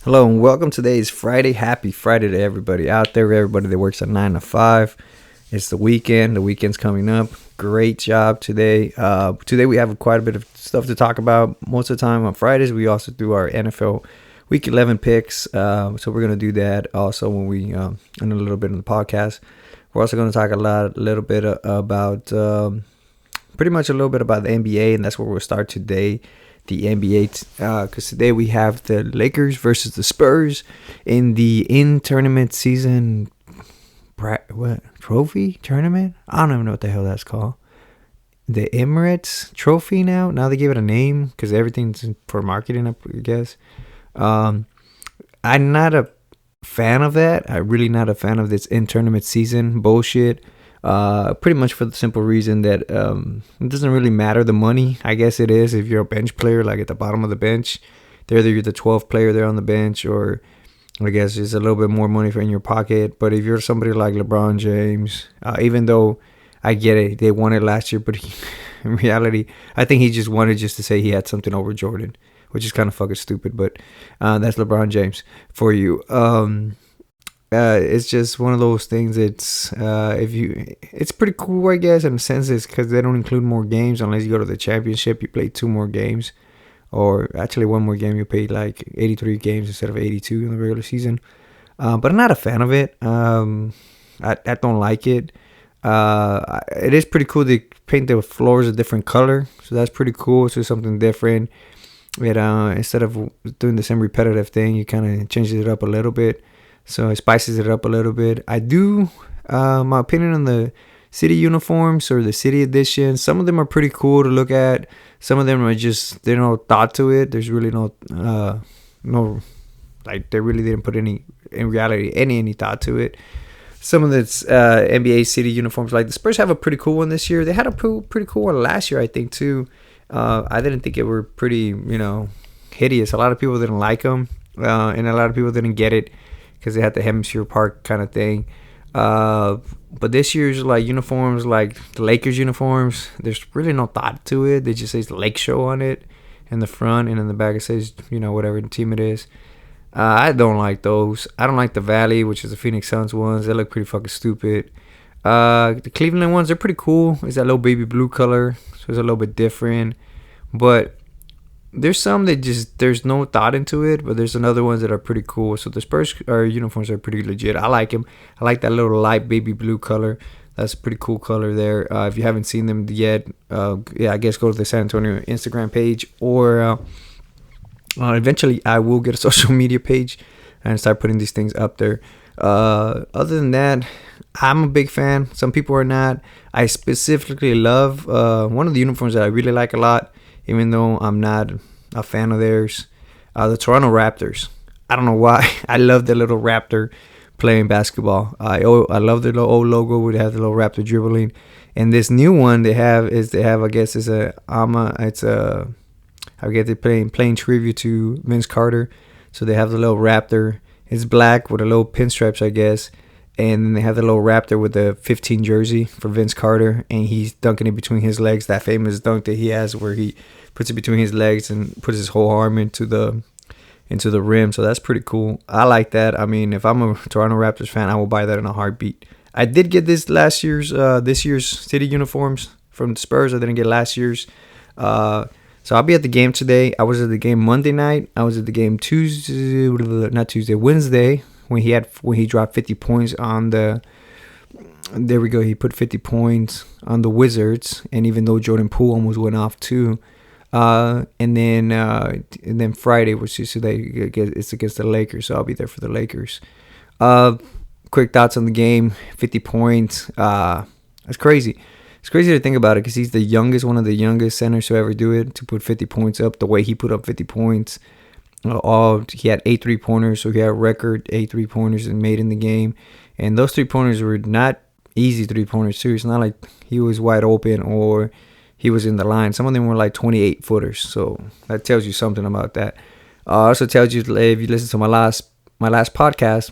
Hello and welcome. Today is Friday. Happy Friday to everybody out there, everybody that works at 9 to 5. It's the weekend. The weekend's coming up. Great job today. Today we have quite a bit of stuff to talk about. Most of the time on Fridays, we also do our NFL Week 11 picks. So we're going to do that also when we, in a little bit in the podcast. We're also going to talk a little bit about, pretty much a little bit about the NBA, and that's where we'll start today. The NBA, because today we have the Lakers versus the Spurs in the in-tournament season trophy tournament. I don't even know what the hell that's called. The Emirates Trophy now they give it a name because everything's for marketing, I guess. I'm not a fan of that. I'm really not a fan of this in-tournament season bullshit. Pretty much for the simple reason that it doesn't really matter the money. I guess it is if you're a bench player, like at the bottom of the bench. Either you're the 12th player there on the bench, or I guess it's a little bit more money in your pocket. But if you're somebody like LeBron James, even though I get it, they won it last year, but in reality, I think he just wanted just to say he had something over Jordan, which is kind of fucking stupid. But that's LeBron James for you. It's just one of those things. It's pretty cool, I guess, in a sense. It's because they don't include more games unless you go to the championship. You play 2 more games, or actually 1 more game. You play like 83 games instead of 82 in the regular season. But I'm not a fan of it. I don't like it. It is pretty cool. They paint the floors a different color, so that's pretty cool. So something different. Instead of doing the same repetitive thing, you kind of changes it up a little bit. So it spices it up a little bit. I do, my opinion on the city uniforms or the city edition, some of them are pretty cool to look at. Some of them are just, there's no thought to it. There's really they really didn't put any thought to it. Some of the NBA city uniforms, like the Spurs have a pretty cool one this year. They had a pretty cool one last year, I think, too. I didn't think it were pretty, hideous. A lot of people didn't like them, and a lot of people didn't get it, because they had the Hemisphere Park kind of thing. But this year's uniforms, like the Lakers uniforms, there's really no thought to it. They just say the Lake Show on it in the front, and in the back it says, whatever team it is. I don't like those. I don't like the Valley, which is the Phoenix Suns ones. They look pretty fucking stupid. The Cleveland ones, they're pretty cool. It's that little baby blue color, so it's a little bit different. But there's some that just, there's no thought into it, but there's another ones that are pretty cool. So the Spurs uniforms are pretty legit. I like them. I like that little light baby blue color. That's a pretty cool color there. If you haven't seen them yet, I guess go to the San Antonio Instagram page, or eventually I will get a social media page and start putting these things up there. Other than that, I'm a big fan. Some people are not. I specifically love one of the uniforms that I really like a lot, even though I'm not a fan of theirs, the Toronto Raptors. I don't know why. I love the little raptor playing basketball. I love the little old logo where they have the little raptor dribbling. And this new one I guess, I guess they're playing tribute to Vince Carter. So they have the little raptor. It's black with a little pinstripes, I guess. And then they have the little raptor with the 15 jersey for Vince Carter, and he's dunking it between his legs. That famous dunk that he has where he puts it between his legs and puts his whole arm into the rim. So that's pretty cool. I like that. I mean, if I'm a Toronto Raptors fan, I will buy that in a heartbeat. I did get this year's city uniforms from the Spurs. I didn't get last year's. So I'll be at the game today. I was at the game Monday night. I was at the game Wednesday, when he dropped 50 points on the. There we go. He put 50 points on the Wizards, and even though Jordan Poole almost went off too, and then Friday, which is today, it's against the Lakers, so I'll be there for the Lakers. Quick thoughts on the game: 50 points. That's crazy. It's crazy to think about it, because he's one of the youngest centers to ever do it, to put 50 points up the way he put up 50 points. He had 8 3-pointers, so he had a record 8 3-pointers and made in the game. And those 3-pointers were not easy 3-pointers too. It's not like he was wide open or he was in the line. Some of them were like 28-footers. So that tells you something about that. Also tells you, if you listen to my last podcast,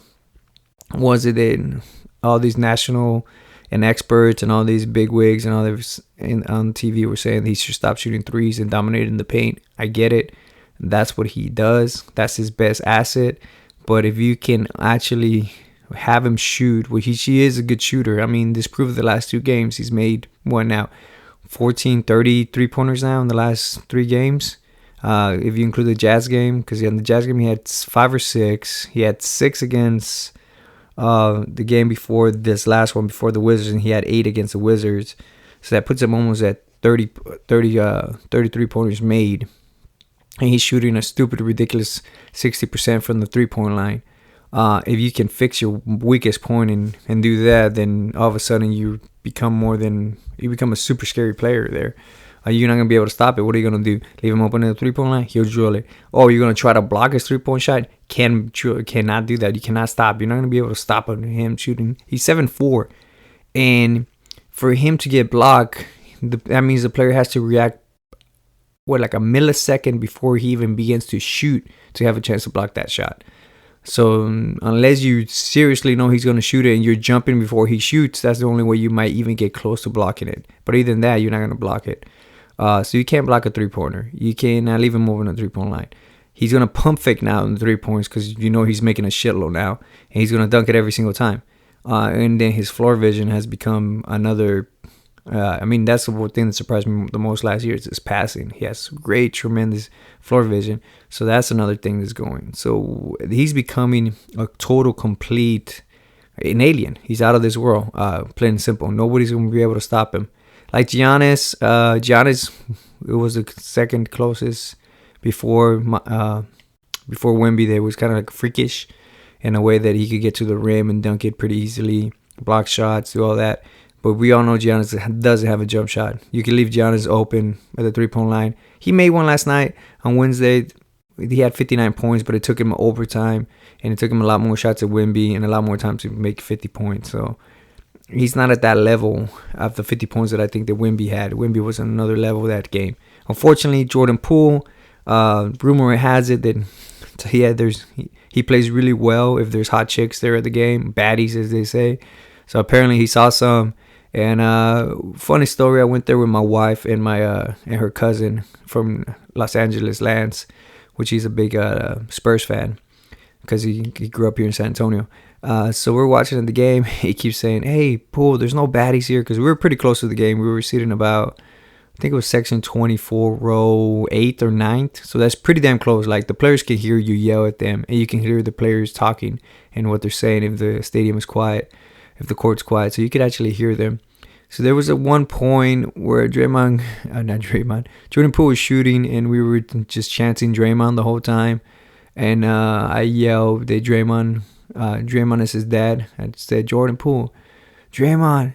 was it in all these national and experts and all these big wigs and all this on TV were saying he should stop shooting threes and dominating the paint. I get it. That's what he does. That's his best asset. But if you can actually have him shoot, well, he is a good shooter. I mean, this proved the last 2 games. He's made what now? 14, 30 3-pointers now in the last 3 games. If you include the Jazz game, because in the Jazz game he had 5 or 6. He had 6 against the game before this last one, before the Wizards, and he had 8 against the Wizards. So that puts him almost at 33 pointers made. And he's shooting a stupid, ridiculous 60% from the 3-point line. If you can fix your weakest point and do that, then all of a sudden you become a super scary player there. You're not going to be able to stop it. What are you going to do? Leave him open in the 3-point line? He'll drill it. Oh, you're going to try to block his 3-point shot? Cannot do that. You cannot stop. You're not going to be able to stop him shooting. He's 7'4". And for him to get blocked, that means the player has to react, like a millisecond before he even begins to shoot to have a chance to block that shot. So unless you seriously know he's going to shoot it and you're jumping before he shoots, that's the only way you might even get close to blocking it. But other than that, you're not going to block it. So you can't block a 3-pointer. You cannot leave him over on the 3-point line. He's going to pump fake now in the 3 points because you know he's making a shitload now. And he's going to dunk it every single time. And then his floor vision has become another... that's the one thing that surprised me the most last year is his passing. He has great, tremendous floor vision. So that's another thing that's going. So he's becoming a total, complete, an alien. He's out of this world, plain and simple. Nobody's going to be able to stop him. Like Giannis, it was the second closest before Wemby. There was kind of like freakish in a way that he could get to the rim and dunk it pretty easily, block shots, do all that. But we all know Giannis doesn't have a jump shot. You can leave Giannis open at the 3-point line. He made one last night on Wednesday. He had 59 points, but it took him overtime, and it took him a lot more shots at Wemby and a lot more time to make 50 points. So he's not at that level of the 50 points that I think that Wemby had. Wemby was on another level that game. Unfortunately, Jordan Poole, rumor has it that he plays really well if there's hot chicks there at the game, baddies as they say. So apparently he saw some. And funny story, I went there with my wife and and her cousin from Los Angeles, Lance, which he's a big Spurs fan because he grew up here in San Antonio. So we're watching the game. He keeps saying, "Hey, Poole, there's no baddies here," because we were pretty close to the game. We were sitting about, I think it was section 24, row 8th or 9th. So that's pretty damn close. Like the players can hear you yell at them, and you can hear the players talking and what they're saying if the stadium is quiet, if the court's quiet. So you could actually hear them. So there was at one point where Jordan Poole was shooting, and we were just chanting Draymond the whole time. And I yelled that Draymond is his dad. I said, Jordan Poole, Draymond's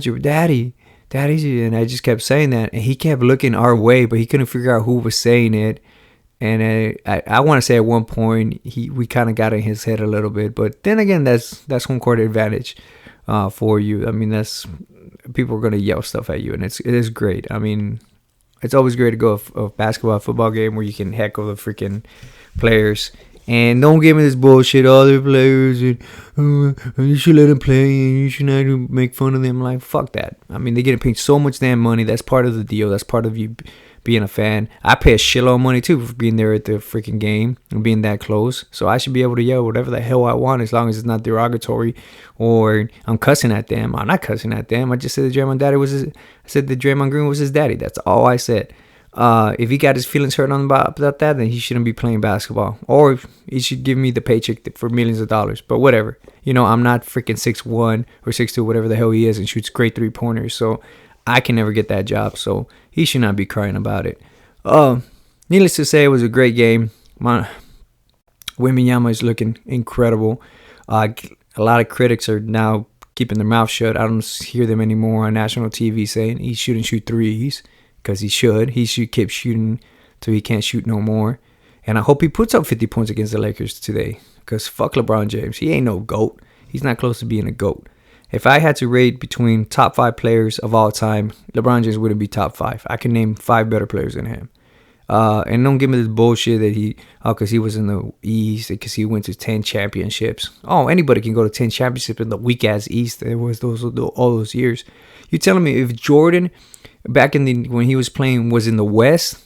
your daddy. And I just kept saying that. And he kept looking our way, but he couldn't figure out who was saying it. And I want to say at one point, we kind of got in his head a little bit. But then again, that's home court advantage for you. I mean, people are going to yell stuff at you, and it is great. I mean, it's always great to go a basketball, football game where you can heckle the freaking players. And don't give me this bullshit, other players, and you should let them play, and you should not make fun of them. Like, fuck that. I mean, they're getting paid so much damn money. That's part of the deal. That's part of you being a fan. I pay a shitload of money, too, for being there at the freaking game and being that close. So I should be able to yell whatever the hell I want as long as it's not derogatory or I'm cussing at them. I'm not cussing at them. I just said that Draymond Green was his daddy. That's all I said. If he got his feelings hurt on about that, then he shouldn't be playing basketball. Or he should give me the paycheck for millions of dollars. But whatever. You know, I'm not freaking 6'1" or 6'2", whatever the hell he is, and shoots great 3-pointers. So I can never get that job. So he should not be crying about it. Needless to say, it was a great game. Wembanyama is looking incredible. A lot of critics are now keeping their mouth shut. I don't hear them anymore on national TV saying he shouldn't shoot threes. Because he should. He should keep shooting till he can't shoot no more. And I hope he puts up 50 points against the Lakers today. Because fuck LeBron James. He ain't no GOAT. He's not close to being a GOAT. If I had to rate between top 5 players of all time, LeBron James wouldn't be top 5. I can name 5 better players than him. And don't give me this bullshit that because he was in the East, because he went to 10 championships. Oh, anybody can go to 10 championships in the weak-ass East. There was all those years. You telling me if Jordan... back when he was playing was in the West,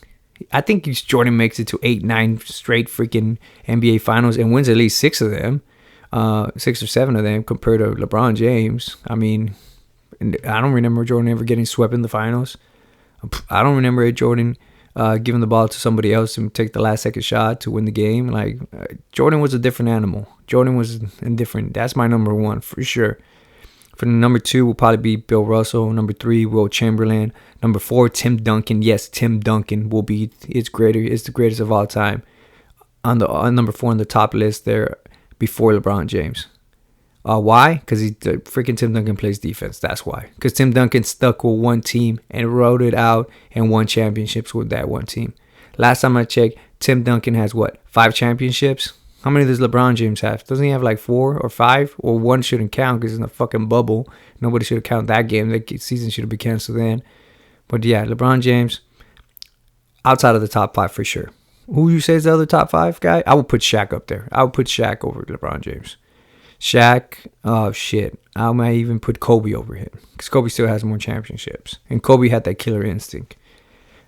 I think Jordan makes it to 8, 9 straight freaking NBA finals and wins at least 6 of them, 6 or 7 of them compared to LeBron James. I mean, I don't remember Jordan ever getting swept in the finals. I don't remember Jordan giving the ball to somebody else and take the last second shot to win the game. Like, Jordan was a different animal. Jordan was indifferent. That's my number 1 for sure. For the number 2 will probably be Bill Russell. Number 3, Will Chamberlain. Number 4, Tim Duncan. Yes, Tim Duncan will be the greatest of all time. On number 4 on the top list there before LeBron James. Why? Because the freaking Tim Duncan plays defense. That's why. Because Tim Duncan stuck with one team and rode it out and won championships with that one team. Last time I checked, Tim Duncan has 5 championships? How many does LeBron James have? Doesn't he have like 4 or 5? Or 1 shouldn't count because it's in a fucking bubble. Nobody should have counted that game. The season should have been canceled then. But yeah, LeBron James, outside of the top 5 for sure. Who you say is the other top 5 guy? I would put Shaq up there. I would put Shaq over LeBron James. Shaq, oh shit. I might even put Kobe over him. Because Kobe still has more championships. And Kobe had that killer instinct.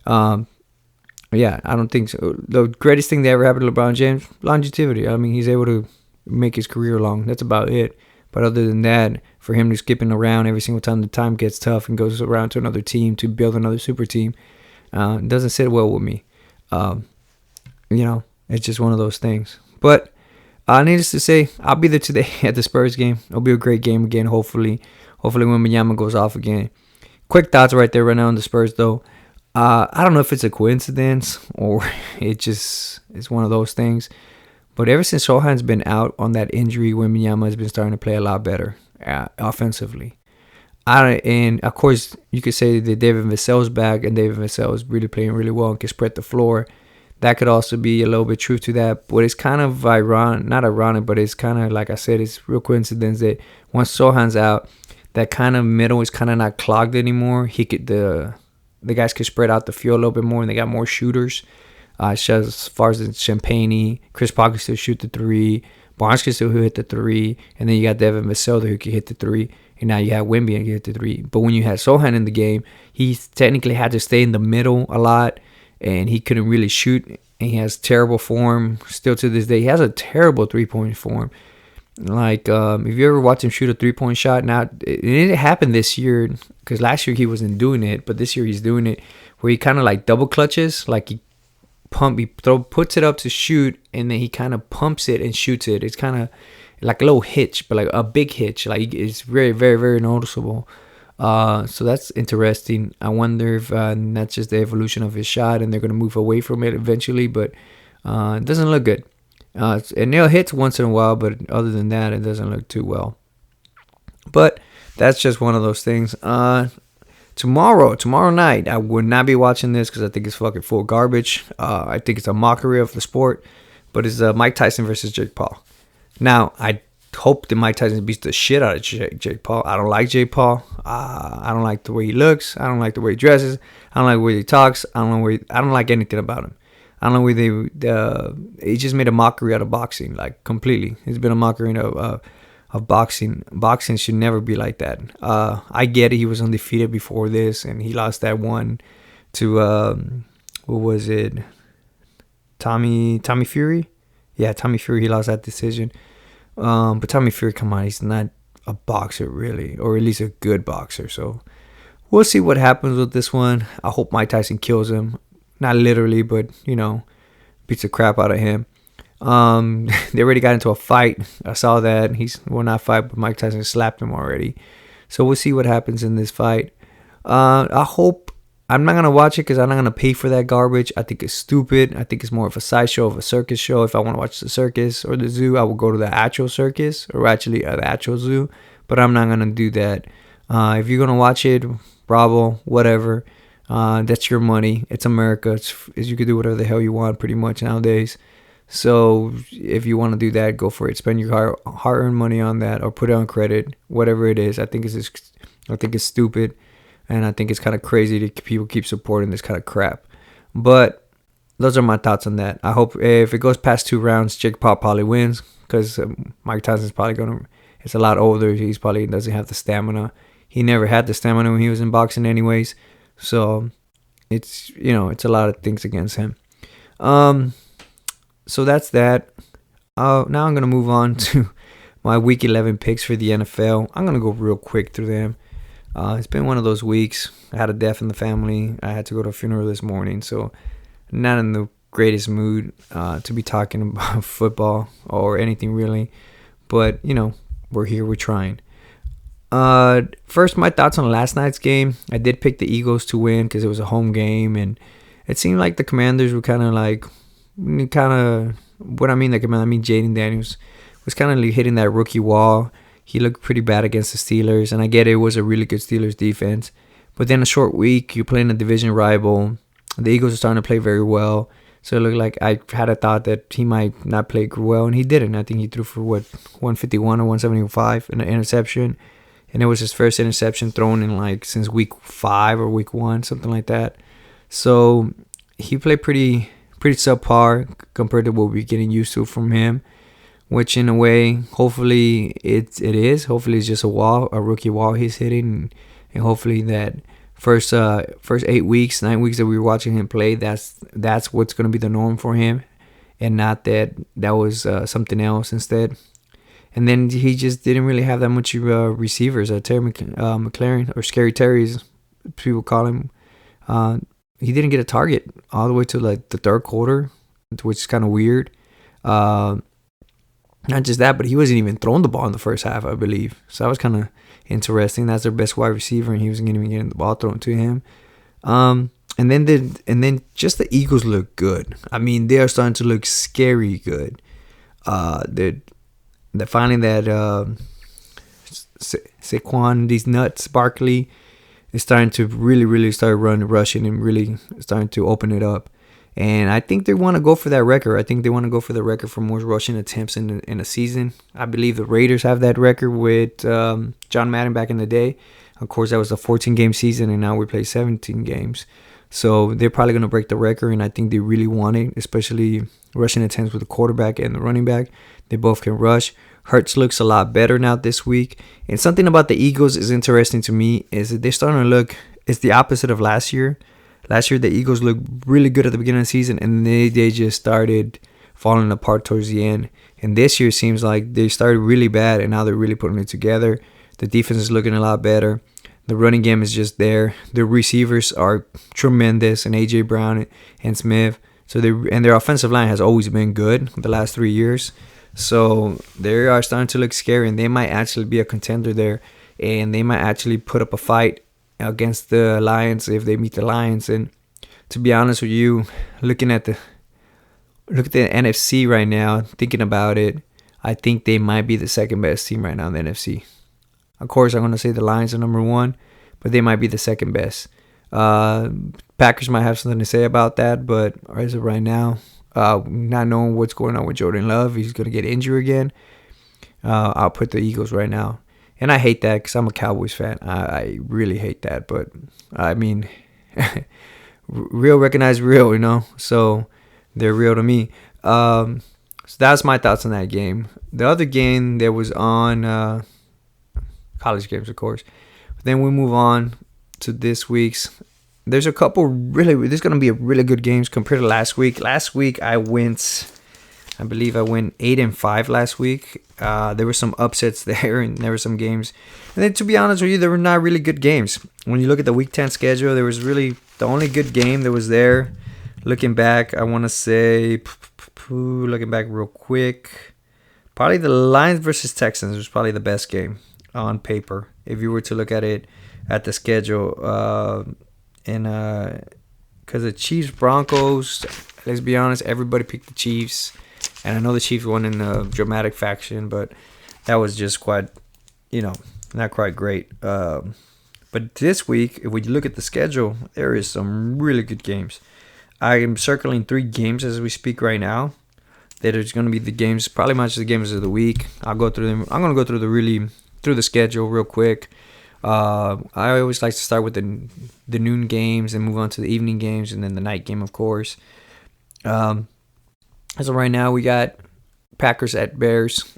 Yeah, I don't think so. The greatest thing that ever happened to LeBron James, longevity. I mean, he's able to make his career long. That's about it. But other than that, for him to skipping around every single time the time gets tough and goes around to another team to build another super team, it doesn't sit well with me. It's just one of those things. But needless to say, I'll be there today at the Spurs game. It'll be a great game again, hopefully. Hopefully Wemby goes off again. Quick thoughts right there right now on the Spurs, though. I don't know if it's a coincidence or it's one of those things. But ever since Sohan's been out on that injury, Wembanyama has been starting to play a lot better offensively. And, of course, you could say that David Vassell's back, and David Vassell is really playing really well and can spread the floor. That could also be a little bit truth to that. But it's kind of not ironic, but it's kind of, like I said, it's real coincidence that once Sohan's out, that kind of middle is kind of not clogged anymore. The guys could spread out the field a little bit more, and they got more shooters. As far as Champagne, Chris Paul can still shoot the 3. Barnes can still hit the 3. And then you got Devin Vassell who can hit the 3. And now you have Wemby and can hit the 3. But when you had Sohan in the game, he technically had to stay in the middle a lot. And he couldn't really shoot. And he has terrible form still to this day. He has a terrible 3-point form. Like, if you ever watch him shoot a 3-point shot, now it didn't happen this year because last year he wasn't doing it, but this year he's doing it where he kind of like double clutches, like he puts it up to shoot, and then he kind of pumps it and shoots it. It's kind of like a little hitch, but like a big hitch. Like, it's very, very, very noticeable. So that's interesting. I wonder if that's just the evolution of his shot, and they're gonna move away from it eventually, but it doesn't look good. And they'll hit once in a while, but other than that, it doesn't look too well. But that's just one of those things. Tomorrow night, I would not be watching this because I think it's fucking full garbage. I think it's a mockery of the sport. But it's Mike Tyson versus Jake Paul. Now, I hope that Mike Tyson beats the shit out of Jake Paul. I don't like Jake Paul. I don't like the way he looks. I don't like the way he dresses. I don't like the way he talks. I don't like anything about him. I don't know where he just made a mockery out of boxing, like completely. It's been a mockery of boxing. Boxing should never be like that. I get it. He was undefeated before this, and he lost that one to what was it? Tommy Fury. Yeah, Tommy Fury. He lost that decision. But Tommy Fury, come on, he's not a boxer really, or at least a good boxer. So we'll see what happens with this one. I hope Mike Tyson kills him. Not literally, but, beats the crap out of him. They already got into a fight. I saw that. Not fight, but Mike Tyson slapped him already. So we'll see what happens in this fight. I'm not going to watch it because I'm not going to pay for that garbage. I think it's stupid. I think it's more of a sideshow, of a circus show. If I want to watch the circus or the zoo, I will go to the actual circus or actually the actual zoo. But I'm not going to do that. If you're going to watch it, bravo, whatever. That's your money. It's America. You can do whatever the hell you want pretty much nowadays. So if you want to do that, go for it. Spend your hard-earned money on that or put it on credit, whatever it is. I think it's stupid, and I think it's kind of crazy that people keep supporting this kind of crap. But those are my thoughts on that. I hope if it goes past 2 rounds, Jake Paul probably wins because Mike Tyson's probably it's a lot older. He's probably doesn't have the stamina. He never had the stamina when he was in boxing anyways. So it's it's a lot of things against him. Um, so that's that. Now I'm gonna move on to my Week 11 picks for the NFL. I'm gonna go real quick through them. It's been one of those weeks. I had a death in the family. I had to go to a funeral this morning, so not in the greatest mood to be talking about football or anything really. But we're here. We're trying. First, my thoughts on last night's game. I did pick the Eagles to win because it was a home game, and it seemed like the Commanders were kind of what I mean, Jaden Daniels was kind of hitting that rookie wall. He looked pretty bad against the Steelers, and I get it was a really good Steelers defense. But then a short week, you're playing a division rival. The Eagles are starting to play very well. So it looked like I had a thought that he might not play well, and he didn't. I think he threw for 151 or 175 in an interception. And it was his first interception thrown in since week 5 or week 1, something like that. So he played pretty subpar compared to what we're getting used to from him, which in a way, hopefully it is. Hopefully it's just a rookie wall he's hitting, and hopefully that first 9 weeks that we were watching him play, that's what's going to be the norm for him, and not that was something else instead. And then he just didn't really have that much receivers. Terry McLaurin, or Scary Terry, as people call him. He didn't get a target all the way to the third quarter, which is kind of weird. Not just that, but he wasn't even throwing the ball in the first half, I believe. So that was kind of interesting. That's their best wide receiver, and he wasn't even getting the ball thrown to him. And then just the Eagles look good. I mean, they are starting to look scary good. They're finding that Saquon, these nuts, Barkley, is starting to really start rushing and really starting to open it up. And I think they want to go for that record. I think they want to go for the record for most rushing attempts in a season. I believe the Raiders have that record with John Madden back in the day. Of course, that was a 14-game season, and now we play 17 games. So they're probably going to break the record, and I think they really want it, especially rushing attempts with the quarterback and the running back. They both can rush. Hurts looks a lot better now this week. And something about the Eagles is interesting to me is that they're starting to look, it's the opposite of last year. Last year, the Eagles looked really good at the beginning of the season, and they just started falling apart towards the end. And this year seems like they started really bad, and now they're really putting it together. The defense is looking a lot better. The running game is just there. The receivers are tremendous, and A.J. Brown and Smith. And their offensive line has always been good the last 3 years. So they are starting to look scary, and they might actually be a contender there, and they might actually put up a fight against the Lions if they meet the Lions. And to be honest with you, look at the NFC right now, thinking about it, I think they might be the second best team right now in the NFC. Of course, I'm going to say the Lions are number 1, but they might be the second best. Packers might have something to say about that, but as of right now, not knowing what's going on with Jordan Love, he's going to get injured again. I'll put the Eagles right now. And I hate that because I'm a Cowboys fan. I really hate that. But, I mean, real recognize real, So they're real to me. So that's my thoughts on that game. The other game that was on college games, of course. But then we move on to this week's. There's there's going to be a really good games compared to last week. Last week I believe I went 8-5 last week. There were some upsets there, and there were some games. And then, to be honest with you, there were not really good games. When you look at the Week 10 schedule, there was really the only good game that was there. Looking back, I want to say, looking back real quick, probably the Lions versus Texans was probably the best game on paper. If you were to look at it at the schedule, because the Chiefs Broncos, let's be honest, everybody picked the Chiefs. And I know the Chiefs won in a dramatic fashion, but that was just quite, not quite great. But this week, if we look at the schedule, there is some really good games. I am circling 3 games as we speak right now. That is going to be the games, probably much the games of the week. I'll go through them. I'm going to go through the schedule real quick. I always like to start with the noon games and move on to the evening games and then the night game, of course. So right now we got Packers at Bears.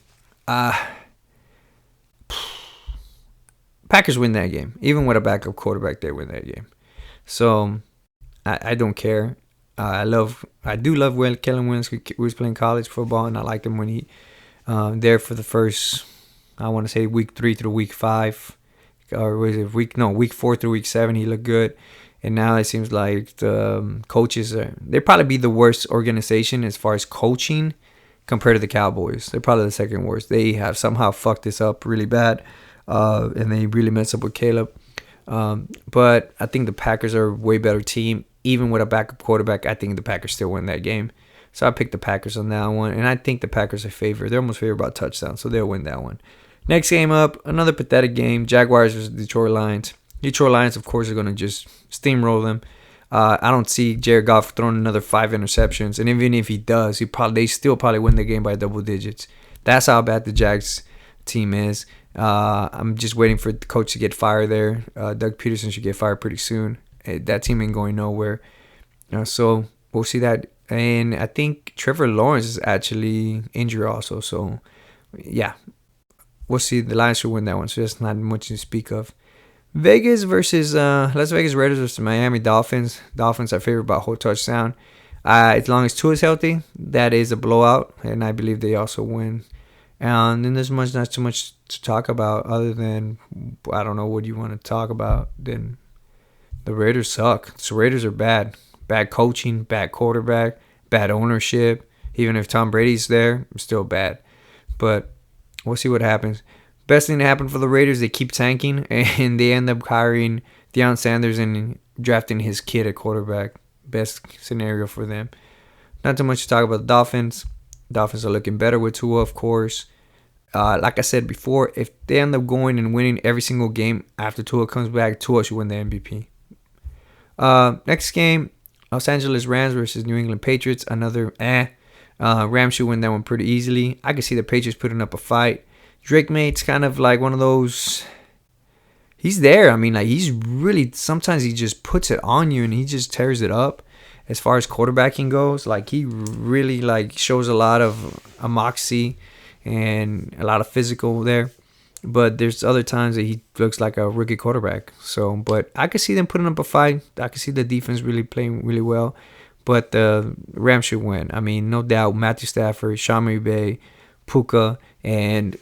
Packers win that game. Even with a backup quarterback, they win that game. So I don't care. I do love Kellen Williams. He was playing college football, and I liked him when he there for the first, I want to say week 3 through week 5, or was it week 4 through week 7? He looked good, and now it seems like the coaches they'd probably be the worst organization as far as coaching compared to the Cowboys. They're probably the second worst. They have somehow fucked this up really bad, and they really messed up with Caleb. But I think the Packers are a way better team. Even with a backup quarterback, I think the Packers still win that game. So I picked the Packers on that one. And I think the Packers are favored. They're almost favored by a touchdown, so they'll win that one. Next game up, another pathetic game. Jaguars versus Detroit Lions. Detroit Lions, of course, are going to just steamroll them. I don't see Jared Goff throwing another 5 interceptions. And even if he does, they still probably win the game by double digits. That's how bad the Jags team is. I'm just waiting for the coach to get fired there. Doug Peterson should get fired pretty soon. That team ain't going nowhere. So we'll see that. And I think Trevor Lawrence is actually injured also. So, yeah, we'll see. The Lions should win that one. So that's not much to speak of. Vegas versus Las Vegas Raiders versus Miami Dolphins. Dolphins are favored by a whole touchdown. As long as Tua is healthy, that is a blowout. And I believe they also win. And then there's not too much to talk about other than, I don't know what you want to talk about. Then the Raiders suck. The Raiders are bad. Bad coaching, bad quarterback, bad ownership. Even if Tom Brady's there, it's still bad. But we'll see what happens. Best thing to happen for the Raiders, they keep tanking, and they end up hiring Deion Sanders and drafting his kid at quarterback. Best scenario for them. Not too much to talk about the Dolphins. Dolphins are looking better with Tua, of course. Like I said before, if they end up going and winning every single game after Tua comes back, Tua should win the MVP. Next game, Los Angeles Rams versus New England Patriots. Another Rams should win that one pretty easily. I can see the Patriots putting up a fight. Drake May's kind of like one of those. He's there. I mean, like he's really. Sometimes he just puts it on you and he just tears it up. As far as quarterbacking goes, like he really like shows a lot of a moxie and a lot of physical there. But there's other times that he looks like a rookie quarterback. So, but I could see them putting up a fight. I could see the defense really playing really well. But the Rams should win. I mean, no doubt. Matthew Stafford, Sean McVay, Puka, and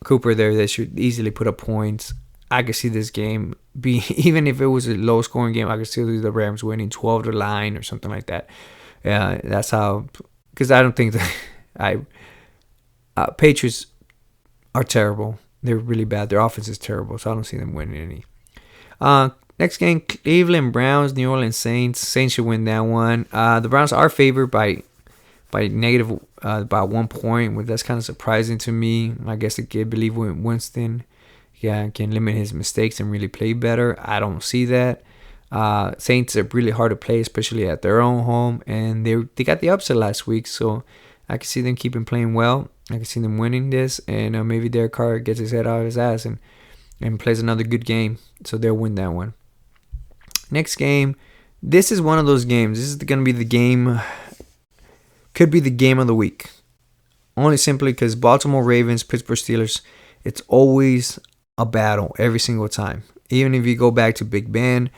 Cooper there, they should easily put up points. I could see this game be, even if it was a low-scoring game, I could still see the Rams winning 12-9 or something like that. That's how, because I don't think that Patriots are terrible. They're really bad. Their offense is terrible, so I don't see them winning any. Next game, Cleveland Browns, New Orleans Saints. Saints should win that one. The Browns are favored by negative by 1 point, which that's kind of surprising to me. I guess I can't believe Winston can limit his mistakes and really play better. I don't see that. Saints are really hard to play, especially at their own home, and they got the upset last week, so I can see them keeping playing well. I can see them winning this, and maybe Derek Carr gets his head out of his ass and plays another good game, so they'll win that one. Next game, this is one of those games. This is going to be the game, could be the game of the week. Only simply because Baltimore Ravens, Pittsburgh Steelers, it's always a battle every single time. Even if you go back to Big Ben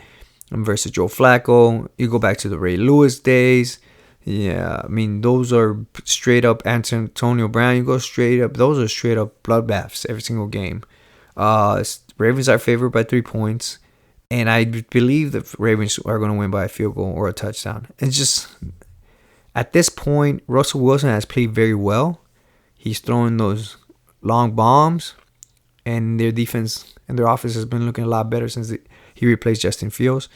versus Joe Flacco, you go back to the Ray Lewis days. Yeah, I mean, those are straight up Antonio Brown. You go straight up. Those are straight up bloodbaths every single game. Ravens are favored by 3 points. And I believe the Ravens are going to win by a field goal or a touchdown. It's just, at this point, Russell Wilson has played very well. He's throwing those long bombs. And their defense and their offense has been looking a lot better since he replaced Justin Fields.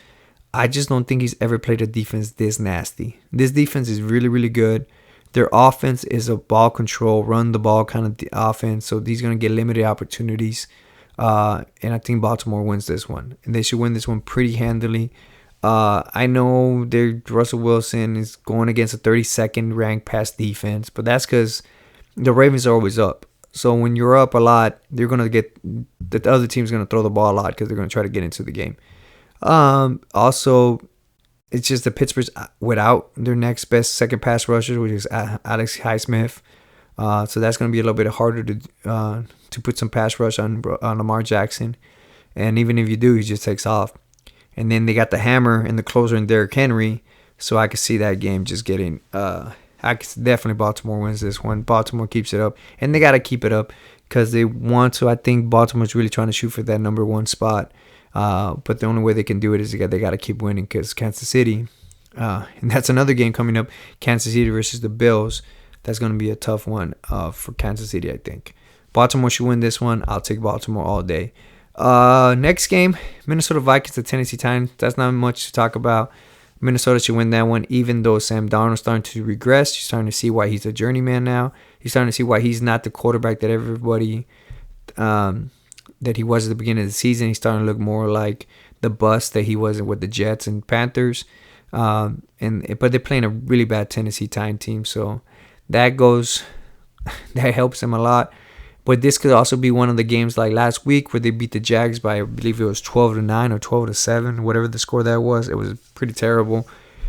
I just don't think he's ever played a defense this nasty. This defense is really, really good. Their offense is a ball control, run the ball kind of offense. So he's going to get limited opportunities. And I think Baltimore wins this one. And they should win this one pretty handily. I know Russell Wilson is going against a 32nd ranked pass defense. But that's because the Ravens are always up. So when you're up a lot, you're going to get the other team's going to throw the ball a lot because they're going to try to get into the game. Also, it's just the Pittsburgh's without their next best second pass rusher, which is Alex Highsmith. So that's going to be a little bit harder to put some pass rush on Lamar Jackson. And even if you do, he just takes off. And then they got the hammer and the closer in Derrick Henry. So I could see that game just getting. I could definitely Baltimore wins this one. Baltimore keeps it up, and they got to keep it up because they want to. I think Baltimore's really trying to shoot for that number one spot. But the only way they can do it is they got to keep winning because Kansas City. And that's another game coming up. Kansas City versus the Bills. That's going to be a tough one for Kansas City, I think. Baltimore should win this one. I'll take Baltimore all day. Next game, Minnesota Vikings at Tennessee Titans. That's not much to talk about. Minnesota should win that one, even though Sam Darnold's starting to regress. You're starting to see why he's a journeyman now. You're starting to see why he's not the quarterback that everybody that he was at the beginning of the season. He's starting to look more like the bust that he was with the Jets and Panthers. But they're playing a really bad Tennessee Titans team, so that helps them a lot. But this could also be one of the games like last week where they beat the Jags by, I believe it was 12-9 or 12-7, whatever the score that was. It was pretty terrible.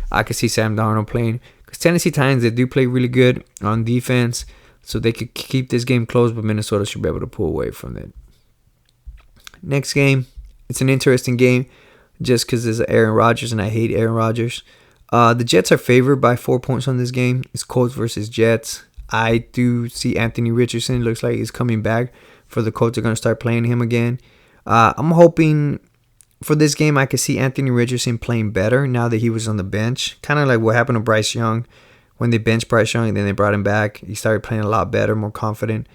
I could see Sam Darnold playing. Because Tennessee Titans, they do play really good on defense, so they could keep this game close, but Minnesota should be able to pull away from it. Next game, it's an interesting game just because there's Aaron Rodgers, and I hate Aaron Rodgers. The Jets are favored by 4 points on this game. It's Colts versus Jets. I do see Anthony Richardson. Looks like he's coming back for the Colts. They're going to start playing him again. I'm hoping for this game I could see Anthony Richardson playing better now that he was on the bench. Kind of like what happened to Bryce Young when they benched Bryce Young and then they brought him back. He started playing a lot better, more confident.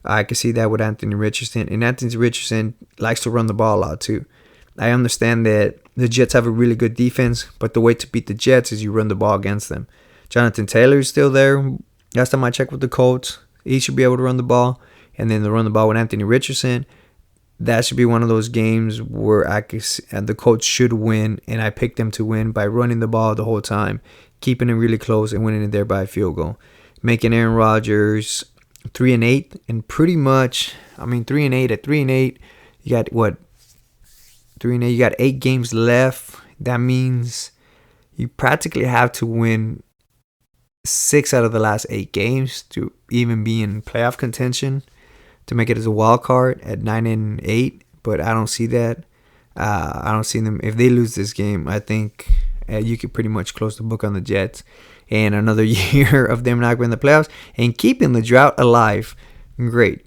I could see that with Anthony Richardson. And Anthony Richardson likes to run the ball a lot too. I understand that the Jets have a really good defense, but the way to beat the Jets is you run the ball against them. Jonathan Taylor is still there. Last time I checked with the Colts, he should be able to run the ball. And then to run the ball with Anthony Richardson, that should be one of those games where the Colts should win, and I picked them to win by running the ball the whole time, keeping it really close, and winning it there by a field goal. Making Aaron Rodgers 3-8, and pretty much, 3-8 at 3-8, you got what? 3-8, you got 8 games left. That means you practically have to win 6 out of the last 8 games to even be in playoff contention to make it as a wild card at 9-8. But I don't see that. I don't see them. If they lose this game, I think you could pretty much close the book on the Jets. And another year of them not winning the playoffs and keeping the drought alive. Great.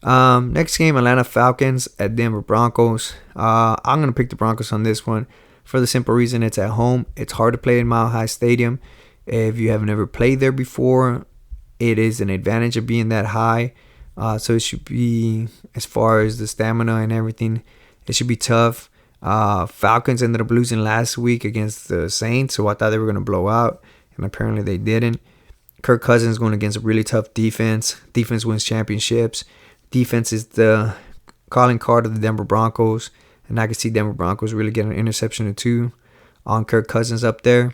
Next game, Atlanta Falcons at Denver Broncos. I'm going to pick the Broncos on this one for the simple reason it's at home. It's hard to play in Mile High Stadium. If you have never played there before, it is an advantage of being that high. So it should be, as far as the stamina and everything, it should be tough. Falcons ended up losing last week against the Saints, so I thought they were going to blow out, and apparently they didn't. Kirk Cousins going against a really tough defense. Defense wins championships. Defense is the calling card of the Denver Broncos, and I can see Denver Broncos really getting an interception or two on Kirk Cousins up there.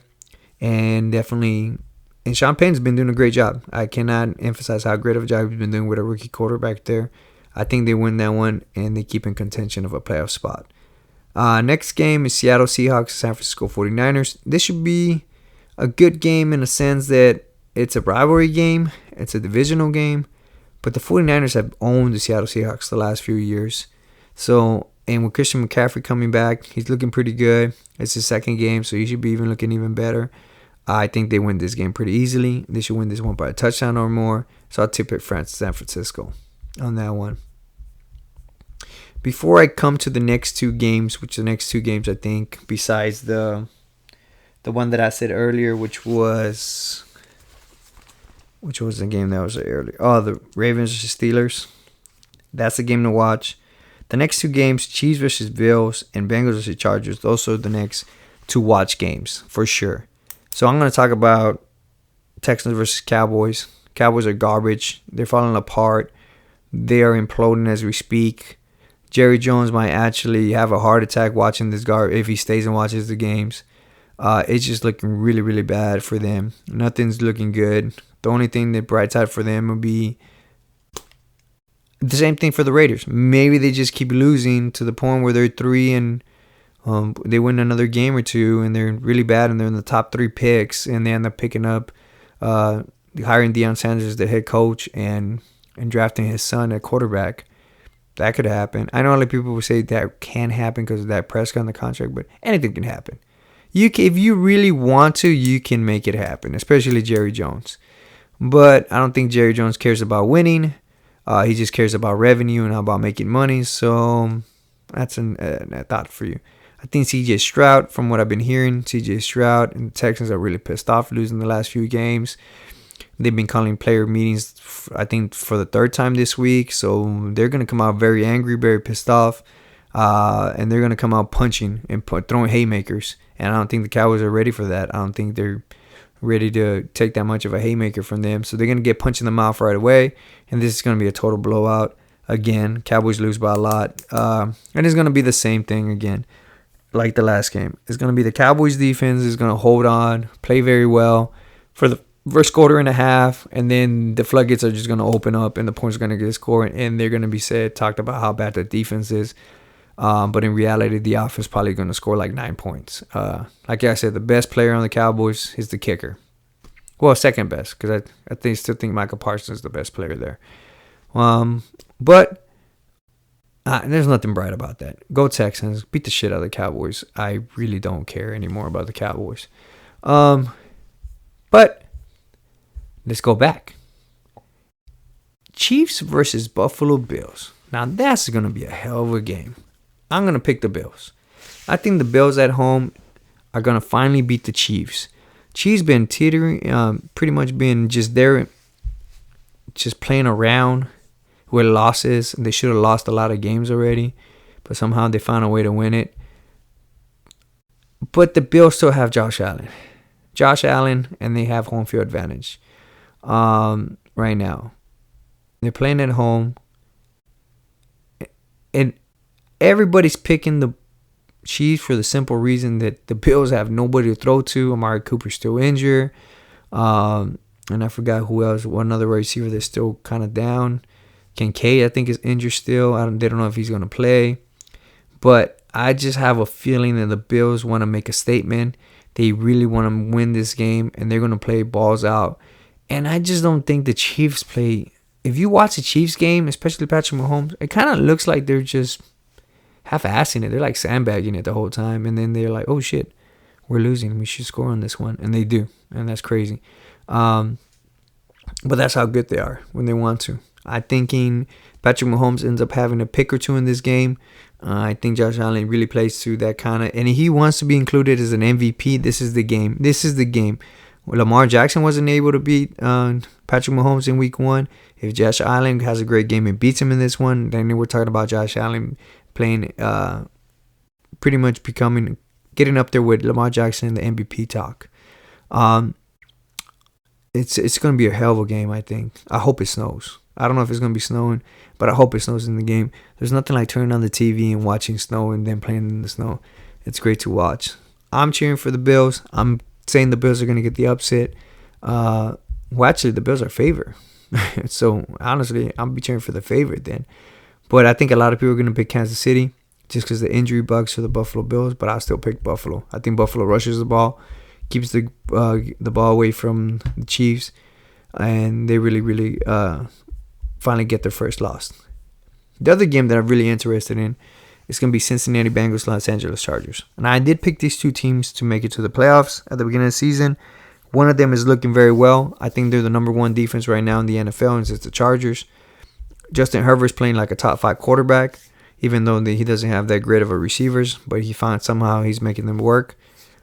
And definitely, and Sean Payton's been doing a great job. I cannot emphasize how great of a job he's been doing with a rookie quarterback there. I think they win that one, and they keep in contention of a playoff spot. Next game is Seattle Seahawks, San Francisco 49ers. This should be a good game in a sense that it's a rivalry game. It's a divisional game. But the 49ers have owned the Seattle Seahawks the last few years. So, and with Christian McCaffrey coming back, he's looking pretty good. It's his second game, so he should be looking even better. I think they win this game pretty easily. They should win this one by a touchdown or more. So I'll tip it San Francisco on that one. Before I come to the next 2 games, which the next 2 games I think, besides the one that I said earlier, which was the game that was earlier? Oh, the Ravens versus Steelers. That's the game to watch. The next 2 games, Chiefs versus Bills and Bengals versus Chargers. Those are the next 2 watch games for sure. So I'm going to talk about Texans versus Cowboys. Cowboys are garbage. They're falling apart. They are imploding as we speak. Jerry Jones might actually have a heart attack watching this if he stays and watches the games. It's just looking really, really bad for them. Nothing's looking good. The only thing that bright side for them would be the same thing for the Raiders. Maybe they just keep losing to the point where they're 3 and they win another game or 2 and they're really bad and they're in the top 3 picks and they end up picking up hiring Deion Sanders as the head coach and drafting his son at quarterback. That could happen. I know a lot of people will say that can happen because of that Prescott on the contract, but anything can happen. If you really want to, you can make it happen, especially Jerry Jones. But I don't think Jerry Jones cares about winning. He just cares about revenue and about making money. So that's a thought for you. I think C.J. Stroud, from what I've been hearing, C.J. Stroud and the Texans are really pissed off losing the last few games. They've been calling player meetings, I think, for the third time this week. So they're going to come out very angry, very pissed off. And they're going to come out punching and throwing haymakers. And I don't think the Cowboys are ready for that. I don't think they're ready to take that much of a haymaker from them. So they're going to get punched in the mouth right away. And this is going to be a total blowout. Again, Cowboys lose by a lot. And it's going to be the same thing again, like the last game. It's going to be the Cowboys defense is going to hold on, play very well for the first quarter and a half, and then the floodgates are just going to open up and the points are going to get scored, and they're going to be talked about how bad the defense is. But in reality, the offense is probably going to score like 9 points. Like I said, the best player on the Cowboys is the kicker. Well, second best, because I still think Michael Parsons is the best player there. But there's nothing bright about that. Go Texans. Beat the shit out of the Cowboys. I really don't care anymore about the Cowboys. But let's go back. Chiefs versus Buffalo Bills. Now, that's going to be a hell of a game. I'm going to pick the Bills. I think the Bills at home are going to finally beat the Chiefs. Chiefs been teetering, pretty much been just there, just playing around with losses. They should have lost a lot of games already, but somehow they found a way to win it. But the Bills still have Josh Allen, and they have home field advantage right now. They're playing at home, and everybody's picking the Chiefs for the simple reason that the Bills have nobody to throw to. Amari Cooper's still injured, and I forgot who else. One other receiver that's still kind of down. Kincaid, I think, is injured still. They don't know if he's going to play. But I just have a feeling that the Bills want to make a statement. They really want to win this game, and they're going to play balls out. And I just don't think the Chiefs play. If you watch the Chiefs game, especially Patrick Mahomes, it kind of looks like they're just half-assing it. They're like sandbagging it the whole time. And then they're like, oh, shit, we're losing. We should score on this one. And they do. And that's crazy. But that's how good they are when they want to. I'm thinking Patrick Mahomes ends up having a pick or two in this game. I think Josh Allen really plays to that kind of, and he wants to be included as an MVP. This is the game. Lamar Jackson wasn't able to beat Patrick Mahomes in week 1. If Josh Allen has a great game and beats him in this one, then we're talking about Josh Allen playing, pretty much getting up there with Lamar Jackson in the MVP talk. It's going to be a hell of a game, I think. I hope it snows. I don't know if it's going to be snowing, but I hope it snows in the game. There's nothing like turning on the TV and watching snow and then playing in the snow. It's great to watch. I'm cheering for the Bills. I'm saying the Bills are going to get the upset. Actually, the Bills are favored. So, honestly, I'll be cheering for the favorite then. But I think a lot of people are going to pick Kansas City just because the injury bugs for the Buffalo Bills, but I'll still pick Buffalo. I think Buffalo rushes the ball, keeps the ball away from the Chiefs, and they really, really finally get their first loss. The other game that I'm really interested in is going to be Cincinnati Bengals, Los Angeles Chargers. And I did pick these two teams to make it to the playoffs at the beginning of the season. One of them is looking very well. I think they're the number one defense right now in the NFL, and it's the Chargers. Justin Herbert's playing like a top 5 quarterback, even though he doesn't have that great of a receivers, but he found somehow he's making them work.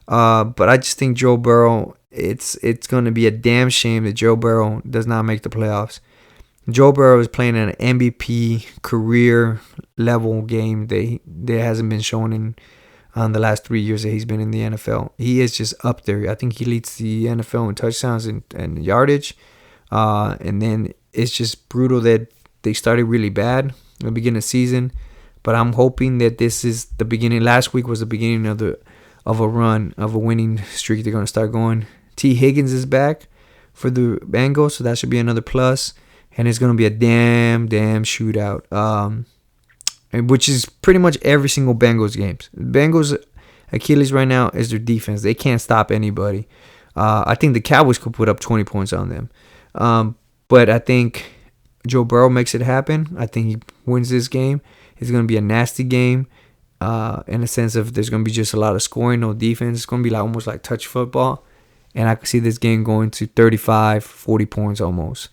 But I just think Joe Burrow, it's going to be a damn shame that Joe Burrow does not make the playoffs. Joe Burrow is playing an MVP career level game that hasn't been shown in the last 3 years that he's been in the NFL. He is just up there. I think he leads the NFL in touchdowns and yardage. And then it's just brutal that they started really bad at the beginning of the season. But I'm hoping that this is the beginning. Last week was the beginning of a run, of a winning streak. They're going to start going. T. Higgins is back for the Bengals, so that should be another plus. And it's going to be a damn shootout, which is pretty much every single Bengals games. Bengals' Achilles right now is their defense. They can't stop anybody. I think the Cowboys could put up 20 points on them. But I think Joe Burrow makes it happen. I think he wins this game. It's going to be a nasty game in the sense of there's going to be just a lot of scoring, no defense. It's going to be like almost like touch football. And I can see this game going to 35, 40 points almost.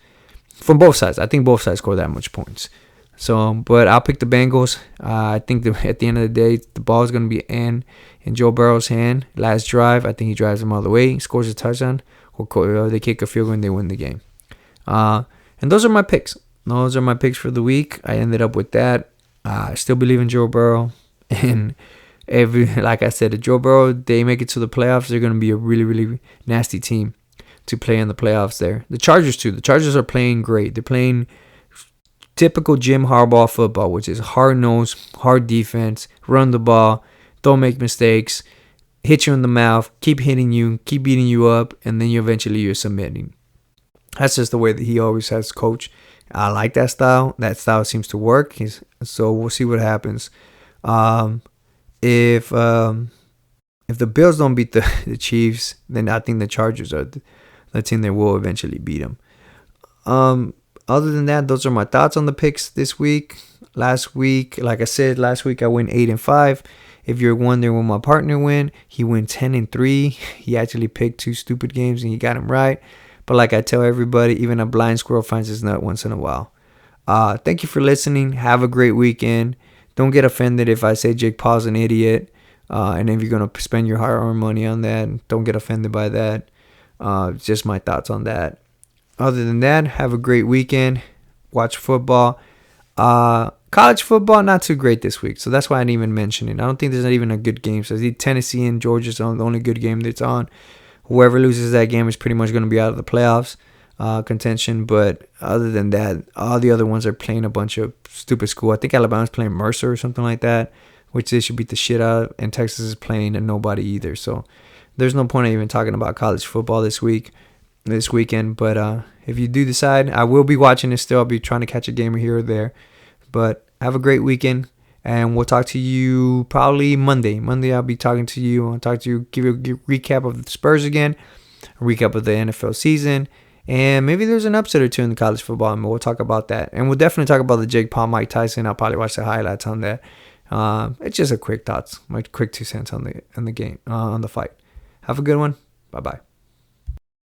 From both sides. I think both sides score that much points. So, but I'll pick the Bengals. I think at the end of the day, the ball is going to be in Joe Burrow's hand. Last drive, I think he drives them all the way, scores a touchdown, or they kick a field goal and they win the game. And those are my picks. Those are my picks for the week. I ended up with that. I still believe in Joe Burrow. And like I said, if Joe Burrow, they make it to the playoffs, they're going to be a really, really nasty team to play in the playoffs there. The Chargers, too. The Chargers are playing great. They're playing typical Jim Harbaugh football, which is hard-nosed, hard defense, run the ball, don't make mistakes, hit you in the mouth, keep hitting you, keep beating you up, and then you're submitting. That's just the way that he always has coached. I like that style. That style seems to work. So we'll see what happens. If the Bills don't beat the Chiefs, then I think the Chargers are the team that will eventually beat them. Other than that, those are my thoughts on the picks this week. Last week, like I said, I went 8-5. If you're wondering when my partner went, he went 10-3. He actually picked 2 stupid games and he got them right. But like I tell everybody, even a blind squirrel finds his nut once in a while. Thank you for listening. Have a great weekend. Don't get offended if I say Jake Paul's an idiot. And if you're going to spend your hard-earned money on that, don't get offended by that. Just my thoughts on that. Other than that, have a great weekend. Watch football. College football, not too great this week. So that's why I didn't even mention it. I don't think there's not even a good game. So I think Tennessee and Georgia's the only good game that's on. Whoever loses that game is pretty much going to be out of the playoffs contention. But other than that, all the other ones are playing a bunch of stupid school. I think Alabama's playing Mercer or something like that, which they should beat the shit out of. And Texas is playing and nobody either. So there's no point in even talking about college football this weekend. But if you do decide, I will be watching it still. I'll be trying to catch a game here or there. But have a great weekend. And we'll talk to you probably Monday. Monday I'll be talking to you. I'll talk to you, give you a recap of the Spurs again, a recap of the NFL season, and maybe there's an upset or two in the college football, and we'll talk about that. And we'll definitely talk about the Jake Paul, Mike Tyson. I'll probably watch the highlights on that. It's just a quick thoughts, my quick 2 cents on the game, on the fight. Have a good one. Bye-bye.